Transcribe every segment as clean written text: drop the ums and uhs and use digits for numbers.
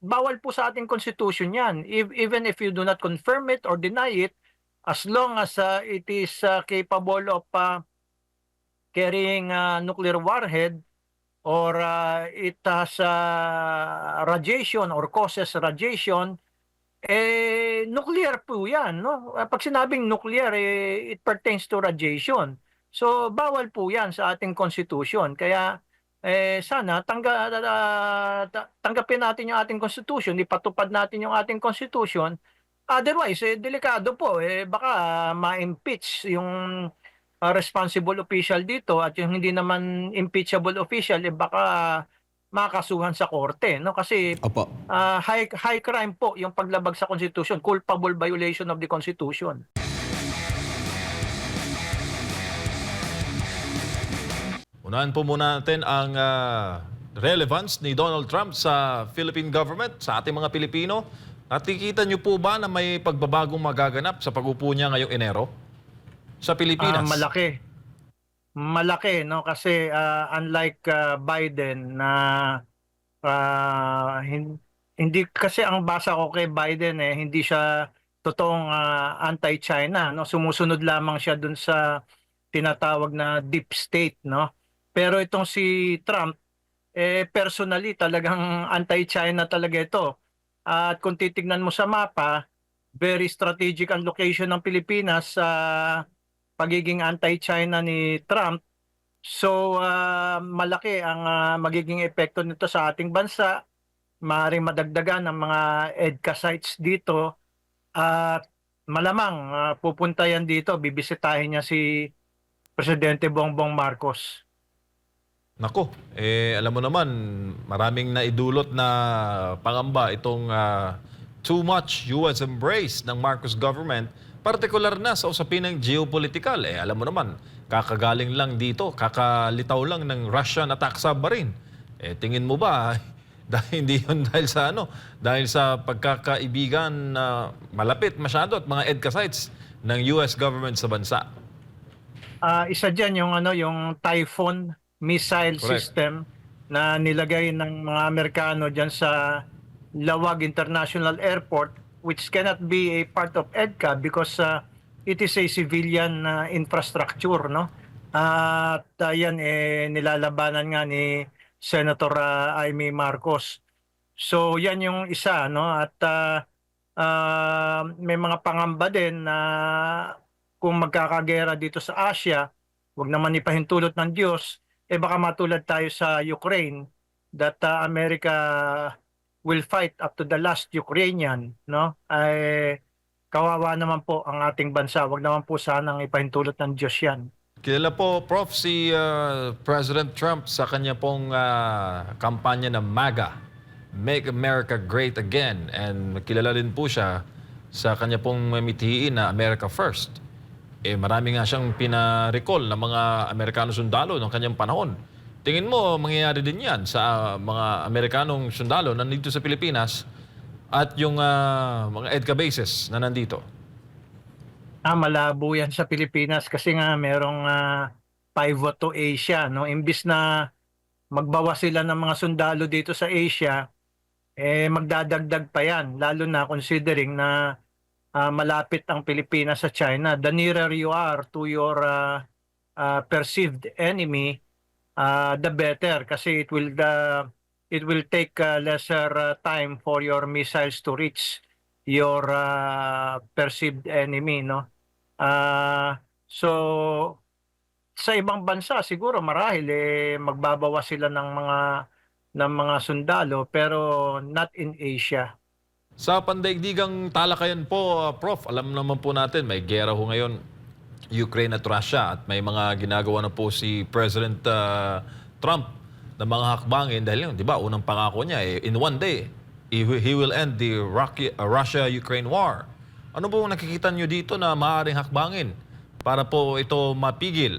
bawal po sa ating constitution yan. Even if you do not confirm it or deny it, as long as it is capable of carrying nuclear warhead or it has radiation or causes radiation, nuclear po yan. No? Pag sinabing nuclear, it pertains to radiation. So, bawal po yan sa ating constitution. Kaya, sana tanggapin natin yung ating constitution, ipatupad natin yung ating constitution. Otherwise, delikado po. Baka ma-impeach yung responsible official dito at yung hindi naman impeachable official, baka makasuhan sa korte, no? Kasi Opo. high crime po yung paglabag sa Constitution, culpable violation of the Constitution. Unahan po muna natin ang relevance ni Donald Trump sa Philippine government, sa ating mga Pilipino. Nakikita niyo po ba na may pagbabagong magaganap sa pag-upo niya ngayong Enero sa Pilipinas? Malaki. Malaki, no? Kasi unlike Biden na hindi kasi ang basa ko kay Biden hindi siya totoong anti-China, no? Sumusunod lamang siya dun sa tinatawag na deep state, no? Pero itong si Trump personally talagang anti-China talaga ito. At kung titignan mo sa mapa, very strategic ang location ng Pilipinas sa pagiging anti-China ni Trump. So malaki ang magiging epekto nito sa ating bansa. Maaaring madagdagan ng mga EDCA sites dito at malamang pupunta yan dito, bibisitahin niya si Presidente Bongbong Marcos. Nako, alam mo naman, maraming naidulot na pangamba itong too much US embrace ng Marcos government, partikular na sa usapin ng geopolitikal. Alam mo naman, kakagaling lang dito, kakalitaw lang ng Russian attack submarine. Tingin mo ba, dahil hindi yun dahil sa dahil sa pagkakaibigan na malapit masyado at mga EDCA sites ng US government sa bansa? Isa diyan yung Typhoon missile Correct. system na nilagay ng mga Amerikano diyan sa Lawag International Airport, which cannot be a part of EDCA because it is a civilian infrastructure, no? At yan nilalabanan nga ni Senator Amy Marcos. So yan yung isa, no? At may mga pangamba din na kung magkakagera dito sa Asia, wag naman ipahintulot ng Diyos, baka matulad tayo sa Ukraine that America will fight up to the last Ukrainian, no? Kawawa naman po ang ating bansa. Wag naman po sanang ipahintulot ng Diyos yan. Kilala po, Prof, si President Trump sa kanya pong kampanya na MAGA, Make America Great Again. And kilala din po siya sa kanya pong mithiin na America First. Marami nga siyang pina-recall ng mga Amerikano sundalo ng kanyang panahon. Tingin mo, mangyayari din yan sa mga Amerikanong sundalo na nandito sa Pilipinas at yung mga EDCA bases na nandito? Malabo yan sa Pilipinas kasi nga merong pivot to Asia, no? Imbis na magbawas sila ng mga sundalo dito sa Asia, magdadagdag pa yan, lalo na considering na malapit ang Pilipinas sa China. The nearer you are to your perceived enemy, the better kasi it will take lesser time for your missiles to reach your perceived enemy, no? So sa ibang bansa siguro marahil magbabawas sila ng mga sundalo pero not in Asia. Sa pandaigdigang talakayan po, Prof, alam naman po natin may giyera ho ngayon Ukraine at Russia at may mga ginagawa na po si President Trump na mga hakbangin dahil yun, di ba, unang pangako niya in one day, he will end the Russia-Ukraine war. Ano po nakikita niyo dito na maaaring hakbangin para po ito mapigil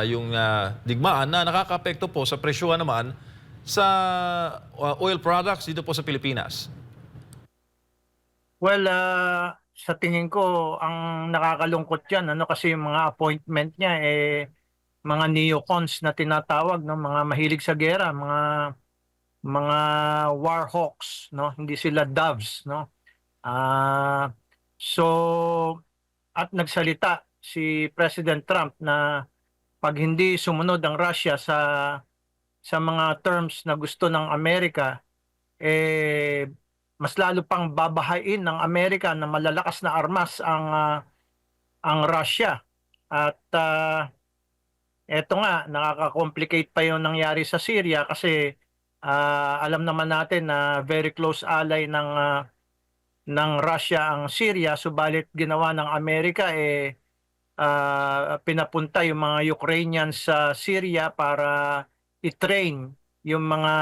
yung digmaan na nakakaapekto po sa presyo naman sa oil products dito po sa Pilipinas? Well, sa tingin ko, ang nakakalungkot yan, kasi yung mga appointment niya, mga neocons na tinatawag, no? Mga mahilig sa gera, mga mga war hawks, no? Hindi sila doves, no? Ah, so at nagsalita si President Trump na pag hindi sumunod ang Russia sa mga terms na gusto ng Amerika, eh mas lalo pang babahain ng Amerika na malalakas na armas ang Russia. At eto nga, nakaka-complicate pa yung nangyari sa Syria kasi alam naman natin na very close ally ng Russia ang Syria, subalit ginawa ng Amerika pinapunta yung mga Ukrainians sa Syria para i-train yung mga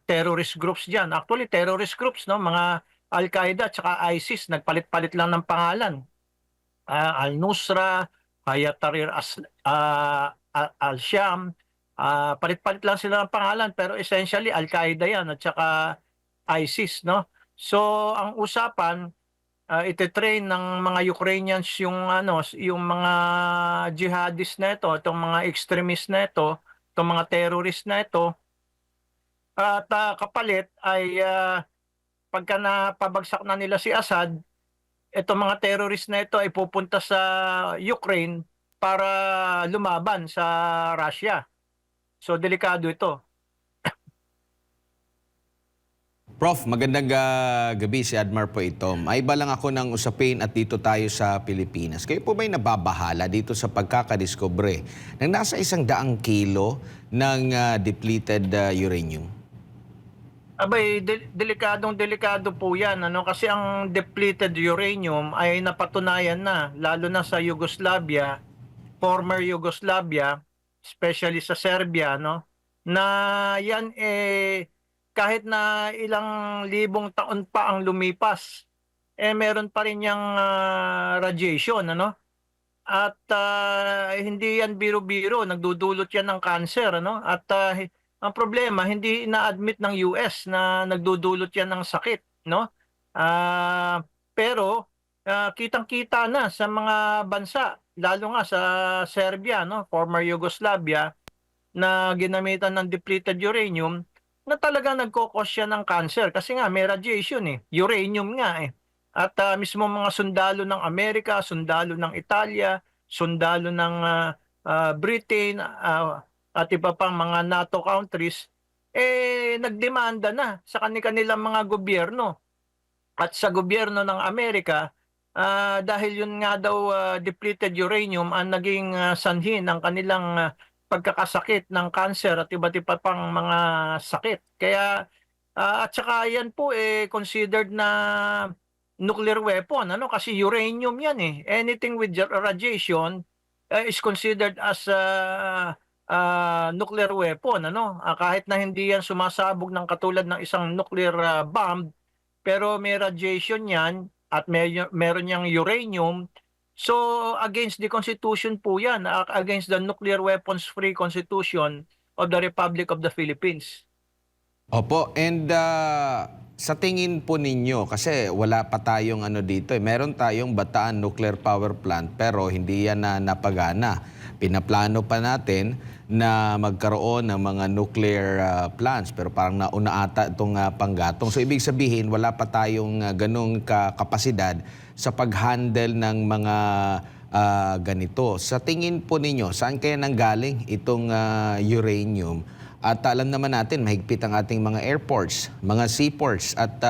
terrorist groups diyan. Actually, terrorist groups, no, mga Al-Qaeda at saka ISIS, nagpalit-palit lang ng pangalan. Al-Nusra, Hayat Tahrir al-Sham, palit-palit lang sila ng pangalan pero essentially Al-Qaeda yan at saka ISIS, no? So ang usapan, ite-train ng mga Ukrainians yung mga jihadist na ito, itong mga extremist na ito, itong mga terrorist na ito, at kapalit ay pagka napabagsak na nila si Assad, itong mga terrorist na ito ay pupunta sa Ukraine para lumaban sa Russia. So delikado ito. Prof, magandang gabi, si Admar po ito. May iba lang ako ng usapin at dito tayo sa Pilipinas. Kayo po ba'y nababahala dito sa pagkakadiskubre ng nasa 100 kilo ng depleted uranium? Abay, delikadong-delikado po yan. Ano? Kasi ang depleted uranium ay napatunayan na, lalo na sa Yugoslavia, former Yugoslavia, especially sa Serbia, no? Na yan kahit na ilang libong taon pa ang lumipas, meron pa rin yung radiation, ano? At hindi yan biro-biro, nagdudulot yan ng cancer, ano? At ang problema, hindi ina-admit ng US na nagdudulot yan ng sakit, no? Pero kitang-kita na sa mga bansa, lalo nga sa Serbia, no, former Yugoslavia, na ginamitan ng depleted uranium, na talagang nagkokos siya ng cancer kasi nga may radiation uranium nga At mismo mga sundalo ng Amerika, sundalo ng Italia, sundalo ng Britain, at iba pang mga NATO countries, nagdemanda na sa kanilang mga gobyerno. At sa gobyerno ng Amerika, dahil yun nga daw depleted uranium ang naging sanhi ng kanilang pagkakasakit ng cancer at iba't iba pang mga sakit. Kaya at saka yan po considered na nuclear weapon, ano, kasi uranium yan Anything with radiation is considered as nuclear weapon, ano. Kahit na hindi yan sumasabog ng katulad ng isang nuclear bomb, pero may radiation yan at meron yang uranium. So against the Constitution po yan, against the Nuclear Weapons Free Constitution of the Republic of the Philippines. Opo, and sa tingin po ninyo, kasi wala pa tayong dito, meron tayong Bataan Nuclear Power Plant pero hindi yan na napagana. Pinaplano pa natin na magkaroon ng mga nuclear plants pero parang nauna ata itong panggatong. So ibig sabihin, wala pa tayong ganong kapasidad sa pag-handle ng mga ganito. Sa tingin po ninyo, saan kaya nanggaling itong uranium? At alam naman natin, mahigpit ang ating mga airports, mga seaports. At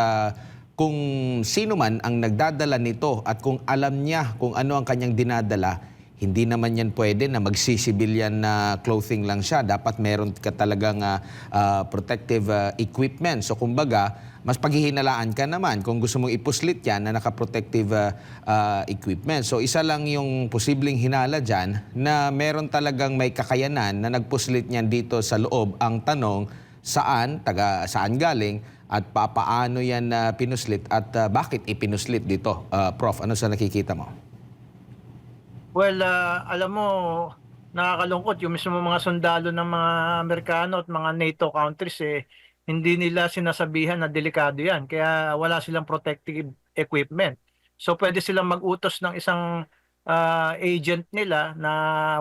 kung sino man ang nagdadala nito at kung alam niya kung ano ang kanyang dinadala, hindi naman yan pwede na magsisibilyan na clothing lang siya. Dapat meron ka talagang protective equipment. So kumbaga, mas paghihinalaan ka naman kung gusto mong ipuslit yan na naka-protective equipment. So isa lang yung posibleng hinala dyan na meron talagang may kakayanan na nagpuslit niyan dito sa loob. Ang tanong, saan galing at papaano yan pinuslit at bakit ipinuslit dito? Prof, ano sa nakikita mo? Well, alam mo, nakakalungkot yung mismo mga sundalo ng mga Amerikano at mga NATO countries hindi nila sinasabihan na delikado yan. Kaya wala silang protective equipment. So pwede silang mag-utos ng isang agent nila na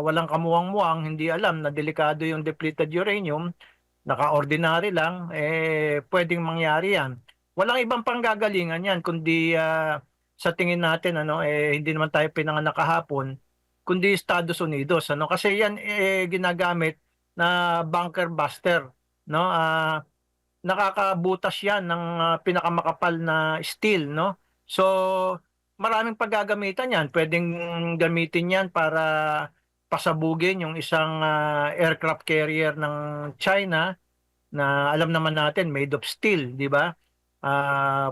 walang kamuwang-muwang, hindi alam na delikado yung depleted uranium. naka-ordinary lang, pwedeng mangyari yan. Walang ibang panggagalingan yan, kundi sa tingin natin, hindi naman tayo pinanganak kahapon, kundi Estados Unidos. Kasi yan ginagamit na bunker buster. No? Nakakabutas yan ng pinakamakapal na steel. No? So, maraming paggagamitan yan. Pwedeng gamitin yan para pasabugin yung isang aircraft carrier ng China na alam naman natin made of steel, di ba?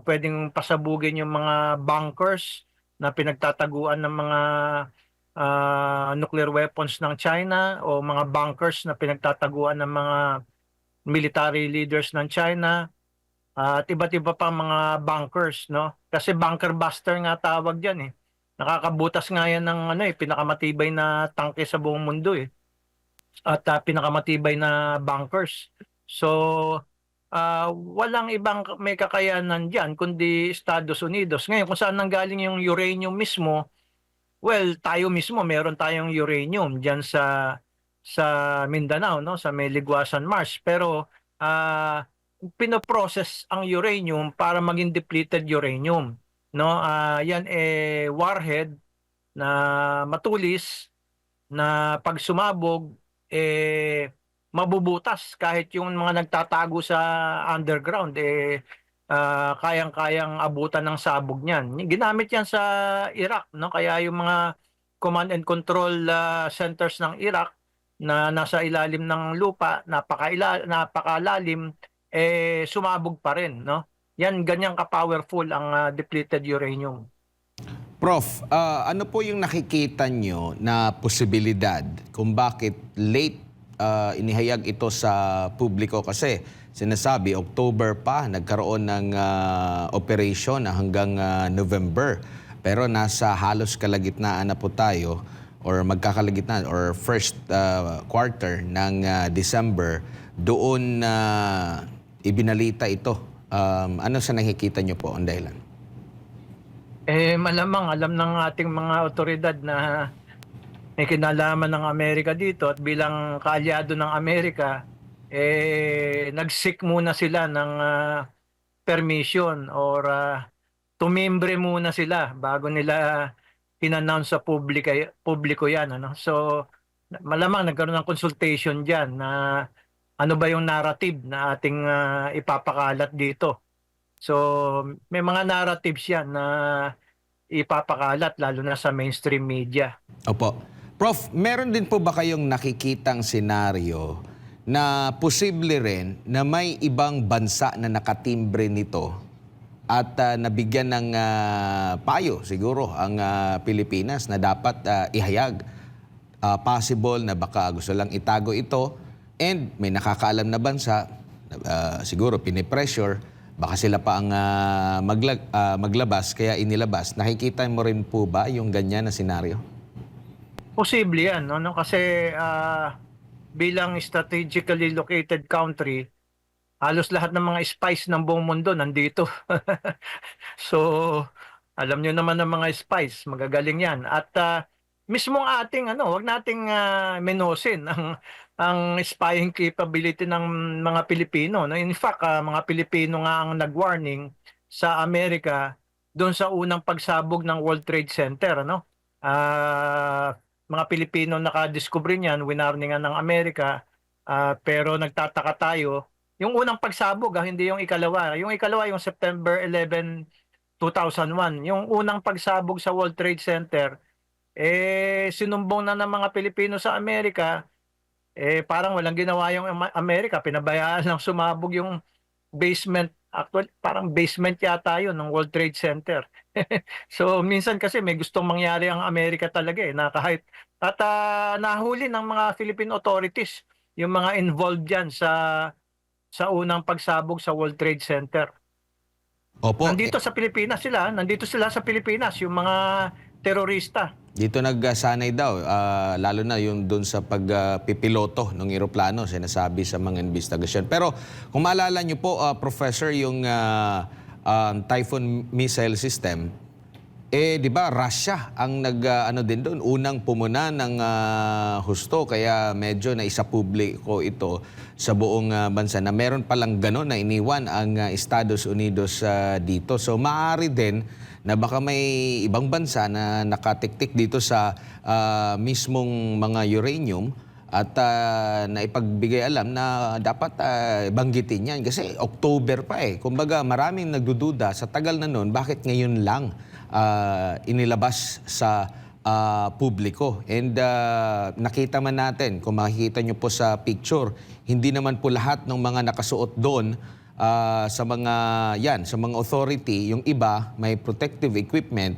Pwedeng pasabugin yung mga bunkers na pinagtataguan ng mga nuclear weapons ng China o mga bunkers na pinagtataguan ng mga military leaders ng China at iba't iba pa mga bunkers, no? Kasi bunker buster nga tawag diyan eh. Nakakabutas nga yan ng pinakamatibay na tangke sa buong mundo eh. At pinakamatibay na bunkers. So, walang ibang may kakayanan diyan kundi Estados Unidos. Ngayon, kung saan nanggaling yung uranium mismo, well, tayo mismo meron tayong uranium diyan sa Mindanao, no, sa may Ligwasan Marsh. Pero pinoprocess ang uranium para maging depleted uranium, no? Yan warhead na matulis na pag sumabog mabubutas kahit yung mga nagtatago sa underground kayang-kayang abutan ng sabog niyan. Ginamit yan sa Iraq, no? Kaya yung mga command and control centers ng Iraq na nasa ilalim ng lupa, napakalalim, sumabog pa rin, no? Yan, ganyan ka-powerful ang depleted uranium. Prof, ano po yung nakikita nyo na posibilidad kung bakit late inihayag ito sa publiko? Kasi sinasabi, October pa, nagkaroon ng operation hanggang November. Pero nasa halos kalagitnaan na po tayo or magkakalagitnaan or first quarter ng December, doon ibinalita ito. Ano sa nakikita nyo po ang dahilan? Malamang alam ng ating mga otoridad na may kinalaman ng Amerika dito at bilang kaalyado ng Amerika, nag-seek muna sila ng permission or tumimbre muna sila bago nila in-announce sa publiko yan. So, malamang nagkaroon ng consultation dyan na ano ba yung narrative na ating ipapakalat dito. So, may mga narratives yan na ipapakalat lalo na sa mainstream media. Opo. Prof, meron din po ba kayong nakikitang senaryo na posible rin na may ibang bansa na nakatimbre nito at nabigyan ng payo siguro ang Pilipinas na dapat ihayag? Possible na baka gusto lang itago ito and may nakakaalam na bansa, siguro pinipressure, baka sila pa ang maglabas kaya inilabas. Nakikita mo rin po ba yung ganyan na senaryo? Posible yan, no? Kasi bilang strategically located country, halos lahat ng mga spies ng buong mundo nandito. So, alam nyo naman ng mga spies, magagaling yan. At mismong ating, wag nating menosin ang spying capability ng mga Pilipino. No? In fact, mga Pilipino nga ang nag-warning sa Amerika doon sa unang pagsabog ng World Trade Center. Mga Pilipino nakadiscover niyan, winarningan ng Amerika, pero nagtataka tayo. Yung unang pagsabog, hindi yung ikalawa. Yung ikalawa, yung September 11, 2001. Yung unang pagsabog sa World Trade Center, sinumbong na ng mga Pilipino sa Amerika, parang walang ginawa yung Amerika. Pinabayaan lang sumabog yung basement. Actually, parang basement yata yun ng World Trade Center. So, minsan kasi may gustong mangyari ang Amerika talaga na kahit at nahuli ng mga Philippine authorities yung mga involved dyan sa unang pagsabog sa World Trade Center. Opo. Nandito sila sa Pilipinas, yung mga terorista. Dito nagsanay daw, lalo na yung doon sa pagpipiloto ng eroplano, sinasabi sa mga investigasyon. Pero kung maalala nyo po, Professor, yung Typhoon missile system, Di ba Russia ang ano din doon, unang pumuna ng husto, kaya medyo naisapubliko ito sa buong bansa na meron palang gano'n na iniwan ang Estados Unidos dito. So maaari din na baka may ibang bansa na nakatiktik dito sa mismong mga uranium at naipagbigay alam na dapat banggitin yan kasi October pa eh. Kumbaga maraming nagdududa sa tagal na noon, bakit ngayon lang inilabas sa publiko. And nakita man natin, kung makikita nyo po sa picture, hindi naman po lahat ng mga nakasuot doon sa mga authority, yung iba may protective equipment,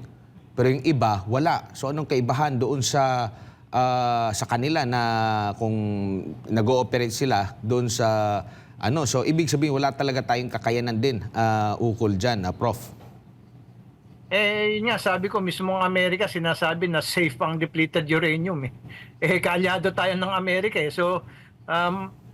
pero yung iba wala. So anong kaibahan doon sa kanila na kung nag-ooperate sila doon sa so ibig sabihin wala talaga tayong kakayanan din ukol dyan, Prof. Yun nga, sabi ko mismo ang Amerika sinasabi na safe ang depleted uranium eh. Kaalyado tayo ng Amerika eh. So,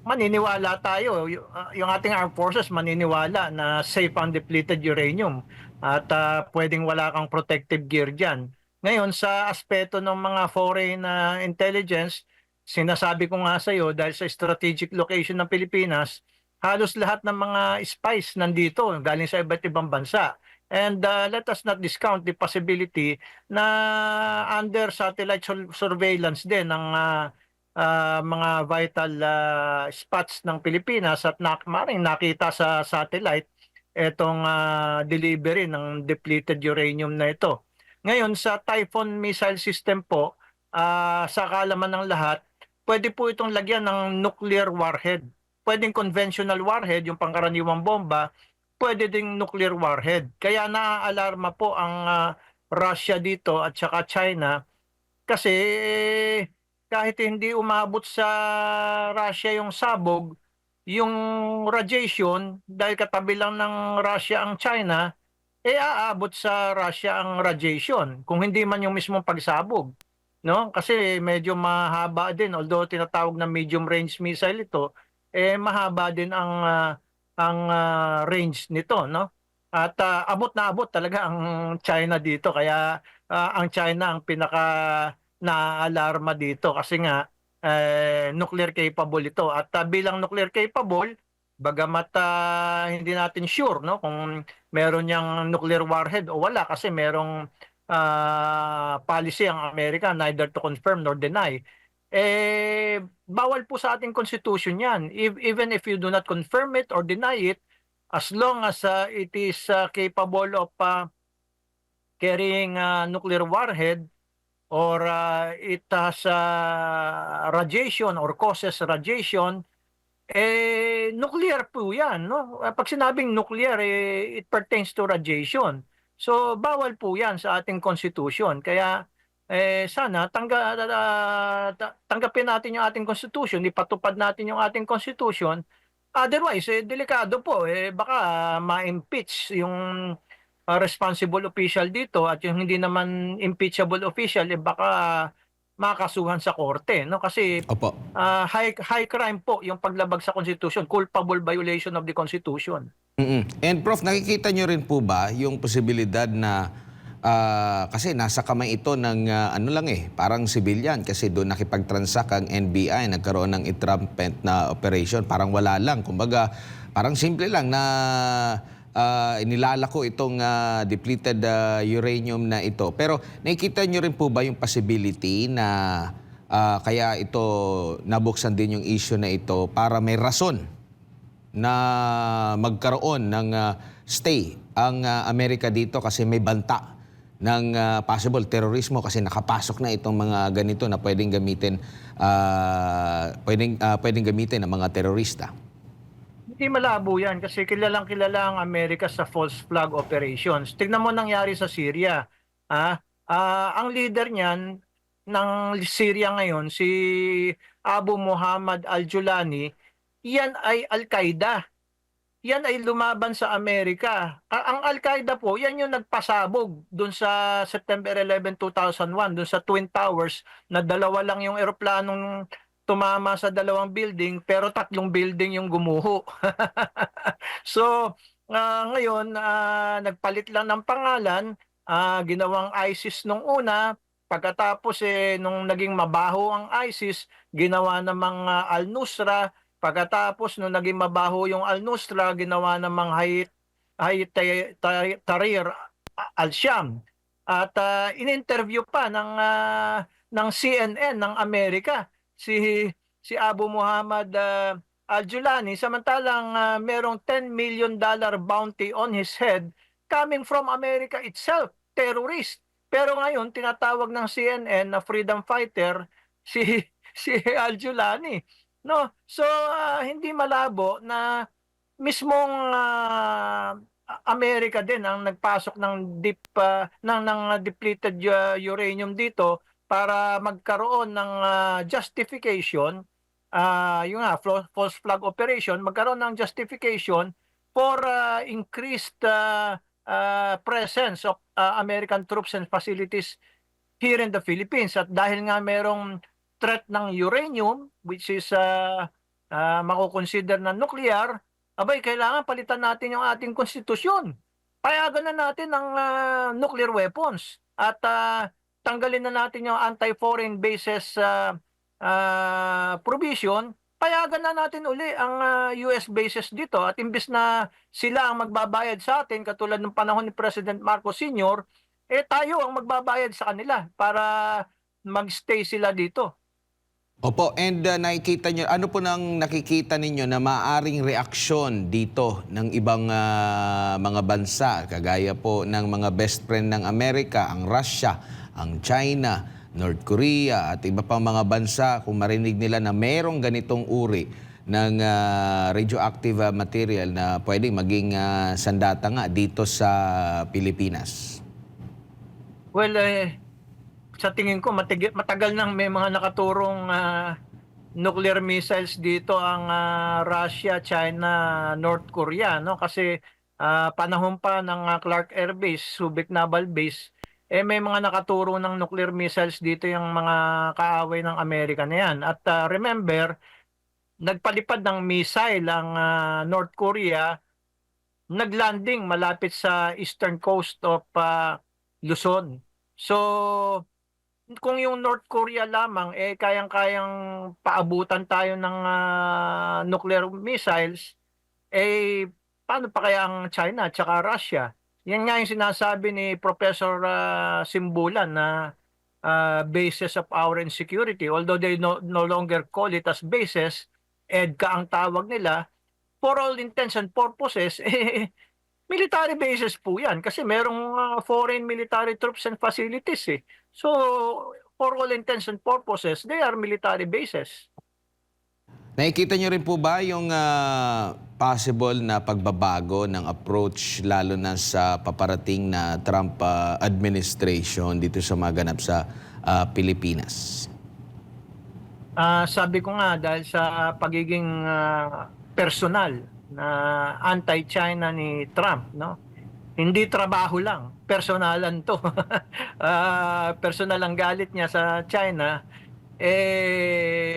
maniniwala tayo, yung ating armed forces maniniwala na safe ang depleted uranium at pwedeng wala kang protective gear dyan. Ngayon, sa aspeto ng mga foreign intelligence, sinasabi ko nga sa iyo, dahil sa strategic location ng Pilipinas, halos lahat ng mga spies nandito, galing sa iba't ibang bansa. And let us not discount the possibility na under satellite surveillance din ng mga vital spots ng Pilipinas at maaaring nakita sa satellite itong delivery ng depleted uranium na ito. Ngayon, sa Typhoon missile system po, sa kaalaman ng lahat, pwede po itong lagyan ng nuclear warhead. Pwedeng conventional warhead, yung pangkaraniwang bomba, pwede ding nuclear warhead. Kaya naaalarma po ang Russia dito at saka China kasi kahit hindi umabot sa Russia yung sabog, yung radiation, dahil katabi lang ng Russia ang China, aabot sa Russia ang radiation kung hindi man yung mismong pagsabog. No? Kasi medyo mahaba din, although tinatawag na medium range missile ito, mahaba din ang range nito, no? At abot na abot talaga ang China dito, kaya ang China ang pinaka naalarma dito kasi nga nuclear capable ito at bilang nuclear capable, bagamat hindi natin sure, no, kung meron yang nuclear warhead o wala kasi merong policy ang Amerika, neither to confirm nor deny. Bawal po sa ating constitution yan. Even if you do not confirm it or deny it, as long as it is capable of carrying nuclear warhead or it has radiation or causes radiation, nuclear po yan. No? Pag sinabing nuclear, it pertains to radiation. So, bawal po yan sa ating constitution. Kaya, sana tanggapin natin yung ating constitution, ipatupad natin yung ating constitution. Otherwise, delikado po. Baka ma-impeach yung responsible official dito at yung hindi naman impeachable official, baka makasuhan sa korte. No? Kasi Opo. high crime po yung paglabag sa constitution, culpable violation of the constitution. And Prof, nakikita nyo rin po ba yung posibilidad na kasi nasa kamay ito ng parang civilian kasi doon nakipag-transact ang NBI, nagkaroon ng entrapment na operation, parang wala lang. Kumbaga, parang simple lang na inilalako itong depleted uranium na ito. Pero nakikita nyo rin po ba yung possibility na kaya ito nabuksan din yung issue na ito para may rason na magkaroon ng stay ang Amerika dito kasi may banta ng possible terorismo kasi nakapasok na itong mga ganito na pwedeng gamitin ng mga terorista. Hindi malabo yan kasi kilalang kilala ang Amerika sa false flag operations. Tignan mo nangyari sa Syria. Ang leader niyan ng Syria ngayon, si Abu Muhammad al-Julani, yan ay Al-Qaeda. Yan ay lumaban sa Amerika. Ang Al-Qaeda po, yan yung nagpasabog doon sa September 11, 2001, doon sa Twin Towers, na dalawa lang yung eroplanong tumama sa dalawang building, pero 3 building yung gumuho. So, ngayon, nagpalit lang ng pangalan, ginawang ISIS nung una, pagkatapos nung naging mabaho ang ISIS, ginawa namang Al-Nusra, pagkatapos nung naging mabaho yung Al-Nusra, ginawa namang Tahrir al-Sham. At in-interview pa ng CNN ng Amerika si Abu Muhammad al-Julani, samantalang merong $10 million bounty on his head coming from America itself, terrorist. Pero ngayon tinatawag ng CNN na freedom fighter si si Al-Julani. No? So hindi malabo na mismong Amerika din ang nagpasok ng depleted uranium dito para magkaroon ng justification, yung nga false flag operation, magkaroon ng justification for increased presence of American troops and facilities here in the Philippines. At dahil nga merong threat ng uranium, which is makukonsider na nuclear, abay, kailangan palitan natin yung ating konstitusyon. Payagan na natin ang nuclear weapons at tanggalin na natin yung anti-foreign bases provision. Payagan na natin uli ang US bases dito at imbis na sila ang magbabayad sa atin katulad ng panahon ni President Marcos Sr., tayo ang magbabayad sa kanila para magstay sila dito. Opo, and nakikita nyo, ano po nang nakikita ninyo na maaring reaksyon dito ng ibang mga bansa, kagaya po ng mga best friend ng Amerika, ang Russia, ang China, North Korea, at iba pang mga bansa kung marinig nila na merong ganitong uri ng radioactive material na pwedeng maging sandata nga dito sa Pilipinas? Well, sa tingin ko matagal nang may mga nakaturong nuclear missiles dito ang Russia, China, North Korea, no? Kasi panahon pa ng Clark Air Base, Subic Naval Base, may mga nakaturo ng nuclear missiles dito yung mga kaaway ng Amerika na yan. At remember, nagpalipad ng missile ang North Korea, naglanding malapit sa eastern coast of Luzon. So, kung yung North Korea lamang kayang-kayang paabutan tayo ng nuclear missiles, paano pa kaya ang China at saka Russia? Yan nga yung sinasabi ni Professor Simbulan na basis of our insecurity. Although they no longer call it as bases, EDCA ang tawag nila, for all intents and purposes, military bases po yan kasi merong foreign military troops and facilities. So, for all intents and purposes, they are military bases. Nakikita nyo rin po ba yung possible na pagbabago ng approach lalo na sa paparating na Trump administration dito sa maganap sa Pilipinas? Sabi ko nga dahil sa pagiging personal na anti-China ni Trump, no? Hindi trabaho lang, personalan to. Personal ang galit niya sa China,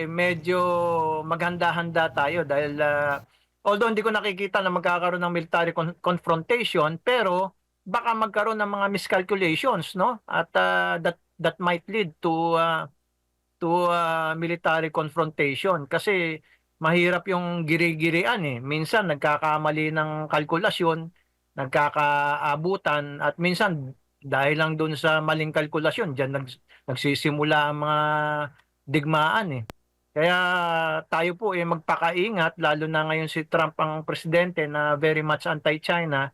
medyo maghanda-handa tayo dahil although hindi ko nakikita na magkakaroon ng military confrontation, pero baka magkaroon ng mga miscalculations, no? At that might lead to military confrontation kasi mahirap yung giri-girian. Minsan nagkakamali ng kalkulasyon, nagkakaabutan, at minsan dahil lang doon sa maling kalkulasyon, diyan nagsisimula ang mga digmaan. Kaya tayo po magpakaingat, lalo na ngayon si Trump ang presidente na very much anti-China.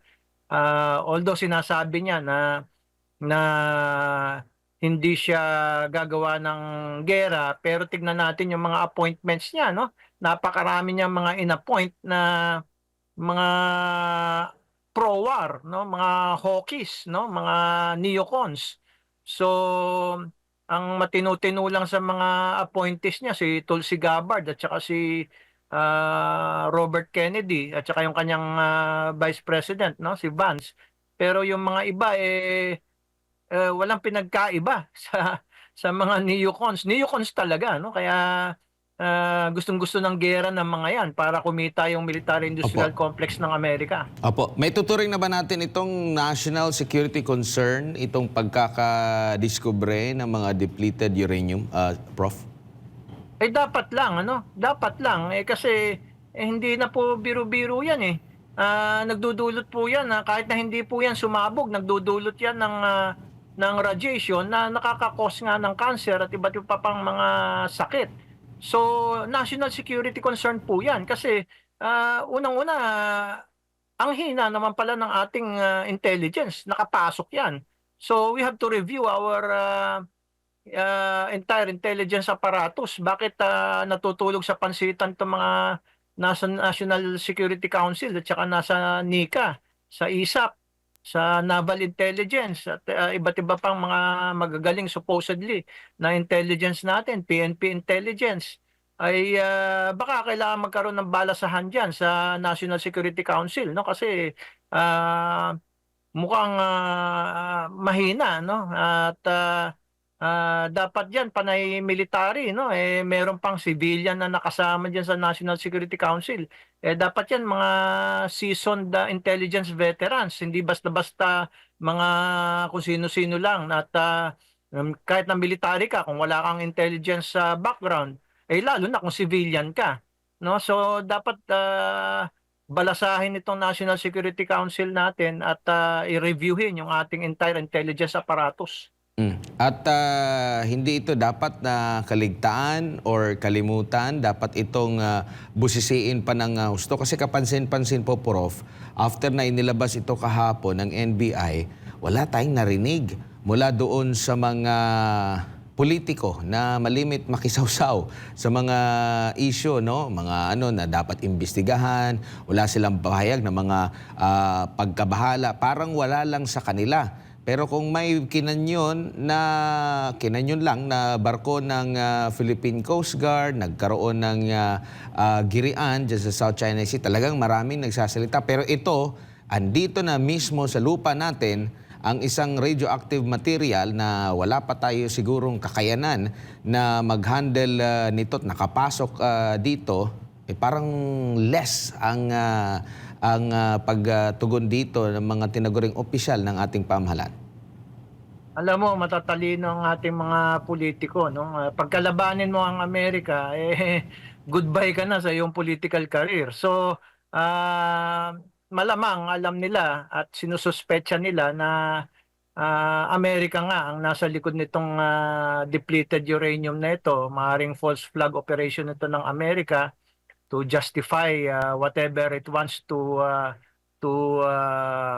Although sinasabi niya na hindi siya gagawa ng gera, pero tignan natin yung mga appointments niya, no? Napakarami niya mga in-appoint na mga pro-war, no? Mga hawkies, no? Mga neocons. So, ang matinu-tinu lang sa mga appointees niya si Tulsi Gabbard at saka si Robert Kennedy at saka yung kanyang Vice President, no? Si Vance. Pero yung mga iba walang pinagkaiba sa mga neocons. Neocons talaga, no? Kaya gustong-gusto ng giyera ng mga yan para kumita yung military-industrial Opo. complex ng Amerika. Opo. May tuturing na ba natin itong national security concern, itong pagkakadiskubre ng mga depleted uranium, Prof? Eh dapat lang ano, dapat lang kasi hindi na po biro-biro 'yan eh. Nagdudulot po 'yan kahit na hindi po 'yan sumabog, nagdudulot 'yan ng radiation na nakaka-cause nga ng cancer at iba't iba pang mga sakit. So, national security concern po 'yan kasi unang-una ang hina naman pala ng ating intelligence, nakapasok 'yan. So, we have to review our entire intelligence apparatus. Bakit natutulog sa pansitan 'tong mga nasa National Security Council at saka nasa NICA, sa ISAP, sa Naval Intelligence at iba't iba pang mga magagaling supposedly na intelligence natin, PNP Intelligence, ay baka kailangan magkaroon ng balasahan diyan sa National Security Council, no? Kasi ah, mukhang mahina, no? At dapat diyan panay military, no? Meron pang civilian na nakasama diyan sa National Security Council. Dapat yan mga seasoned intelligence veterans, hindi basta-basta mga kung sino-sino lang. At kahit na military ka, kung wala kang intelligence background, lalo na kung civilian ka, no? So dapat balasahin itong National Security Council natin at i-reviewin yung ating entire intelligence apparatus. At hindi ito dapat na kaligtaan or kalimutan. Dapat itong busisiin pa ng husto. Kasi kapansin-pansin po, Prof, after na inilabas ito kahapon ng NBI, wala tayong narinig mula doon sa mga politiko na malimit makisawsaw sa mga issue, no? Mga ano na dapat imbestigahan, wala silang pahayag na mga pagkabahala, parang wala lang sa kanila. Pero kung may kinanyon lang na barko ng Philippine Coast Guard, nagkaroon ng girian dyan sa South China Sea, talagang maraming nagsasalita. Pero ito, andito na mismo sa lupa natin ang isang radioactive material na wala pa tayo sigurong kakayanan na mag-handle nito at nakapasok dito, parang less ang pagtugon dito ng mga tinaguring opisyal ng ating pamahalaan. Alam mo, matatalino ang ating mga politiko, no? Pagkalabanin mo ang Amerika, goodbye ka na sa iyong political career. So, malamang alam nila at sinususpetsa nila na Amerika nga ang nasa likod nitong depleted uranium na ito. Maaaring false flag operation ito ng Amerika to justify whatever it wants to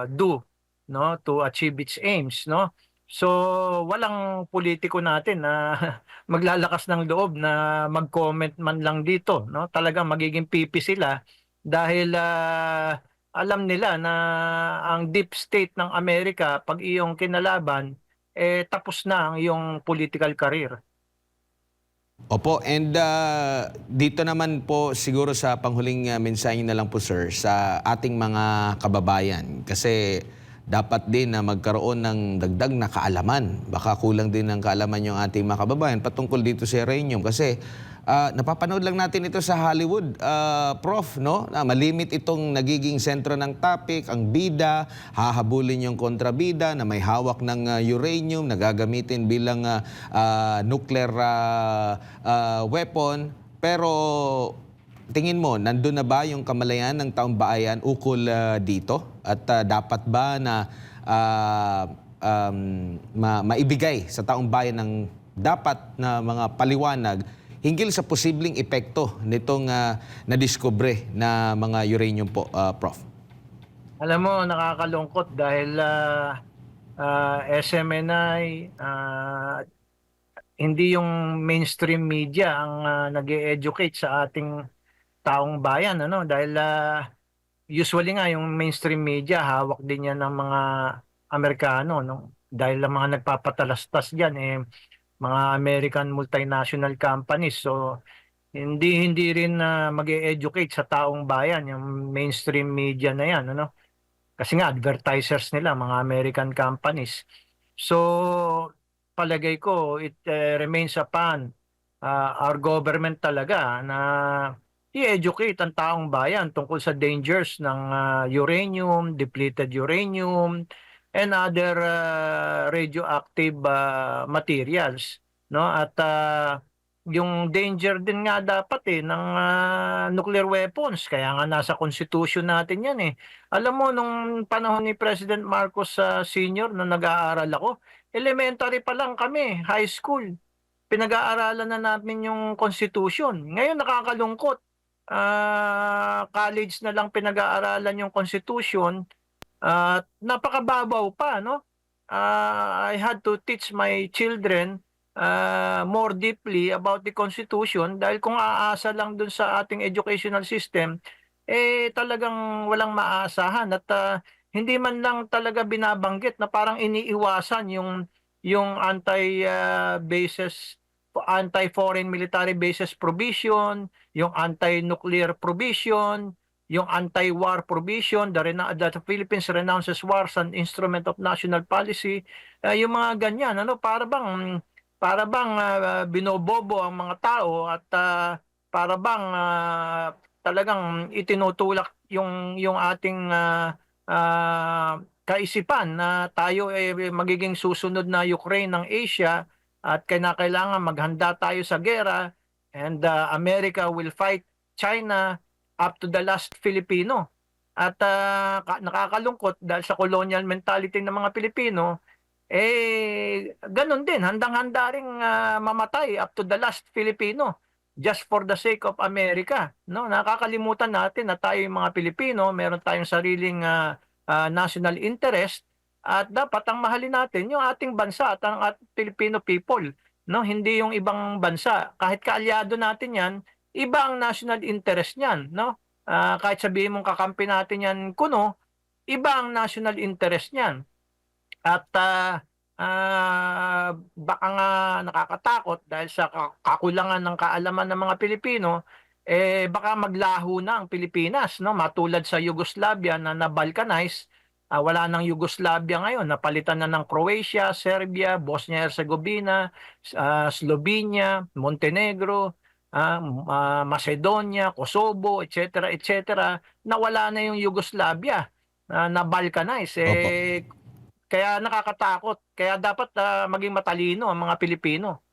do, no, to achieve its aims, no. So walang politiko natin na maglalakas ng loob na mag-comment man lang dito, no. Talagang magiging pipi sila dahil alam nila na ang deep state ng Amerika pag iyong kinalaban tapos na ang iyong political career. Opo, and dito naman po siguro sa panghuling mensahe na lang po, sir, sa ating mga kababayan. Kasi dapat din na magkaroon ng dagdag na kaalaman. Baka kulang din ng kaalaman yung ating mga kababayan patungkol dito sa uranium. Kasi napapanood lang natin ito sa Hollywood, Prof, no? Na malimit itong nagiging sentro ng topic, ang bida, hahabulin yung kontrabida na may hawak ng uranium na gagamitin bilang nuclear weapon. Pero tingin mo, nandun na ba yung kamalayan ng taong bayan ukol dito? At dapat ba na maibigay sa taong bayan ng dapat na mga paliwanag hinggil sa posibleng epekto nitong nadiskubre na mga uranium po, Prof? Alam mo, nakakalungkot dahil SMNI, hindi yung mainstream media ang nag-e-educate sa ating taong bayan, ano? Dahil usually nga yung mainstream media hawak din yan ng mga Amerikano, no? Dahil ang mga nagpapatalastas diyan mga American multinational companies. So hindi rin mag-e-educate sa taong bayan yung mainstream media na yan, ano? Kasi nga advertisers nila mga American companies. So palagay ko it remains upon our government talaga na i-educate ang taong bayan tungkol sa dangers ng uranium, depleted uranium, and other radioactive materials, no? At yung danger din nga dapat ng nuclear weapons, kaya nga nasa constitution natin yan eh. Alam mo, nung panahon ni President Marcos Sr. na nag-aaral ako, elementary pa lang kami, high school, pinag-aaralan na namin yung constitution. Ngayon nakakalungkot, college na lang pinag-aaralan yung constitution at napakababaw pa, no? I had to teach my children more deeply about the Constitution dahil kung aasa lang dun sa ating educational system, talagang walang maaasahan at hindi man lang talaga binabanggit na parang iniiwasan yung anti-foreign military bases provision, yung anti-nuclear provision, yung anti-war provision, that the Philippines renounces war as an instrument of national policy, yung mga ganyan, para bang binobobo ang mga tao at para bang talagang itinutulak yung ating kaisipan na tayo magiging susunod na Ukraine ng Asia at kailangan maghanda tayo sa gera and America will fight China up to the last Filipino. At nakakalungkot dahil sa colonial mentality ng mga Pilipino, ganun din, handang-handa ring mamatay up to the last Filipino just for the sake of America. No? Nakakalimutan natin na tayo yung mga Pilipino, meron tayong sariling national interest at dapat ang mahalin natin yung ating bansa at ang Filipino people. No? Hindi yung ibang bansa. Kahit kaalyado natin yan, iba ang national interest niyan, no? Kahit sabihin mong kakampi natin yan kuno, iba ang national interest niyan. At baka nga nakakatakot dahil sa kakulangan ng kaalaman ng mga Pilipino, baka maglaho na ang Pilipinas, no? Matulad sa Yugoslavia na na-balkanize, wala nang Yugoslavia ngayon, napalitan na ng Croatia, Serbia, Bosnia-Herzegovina, Slovenia, Montenegro, Macedonia, Kosovo, etc., etc., nawala na yung Yugoslavia na balkanize. Opo. Kaya nakakatakot. Kaya dapat maging matalino ang mga Pilipino.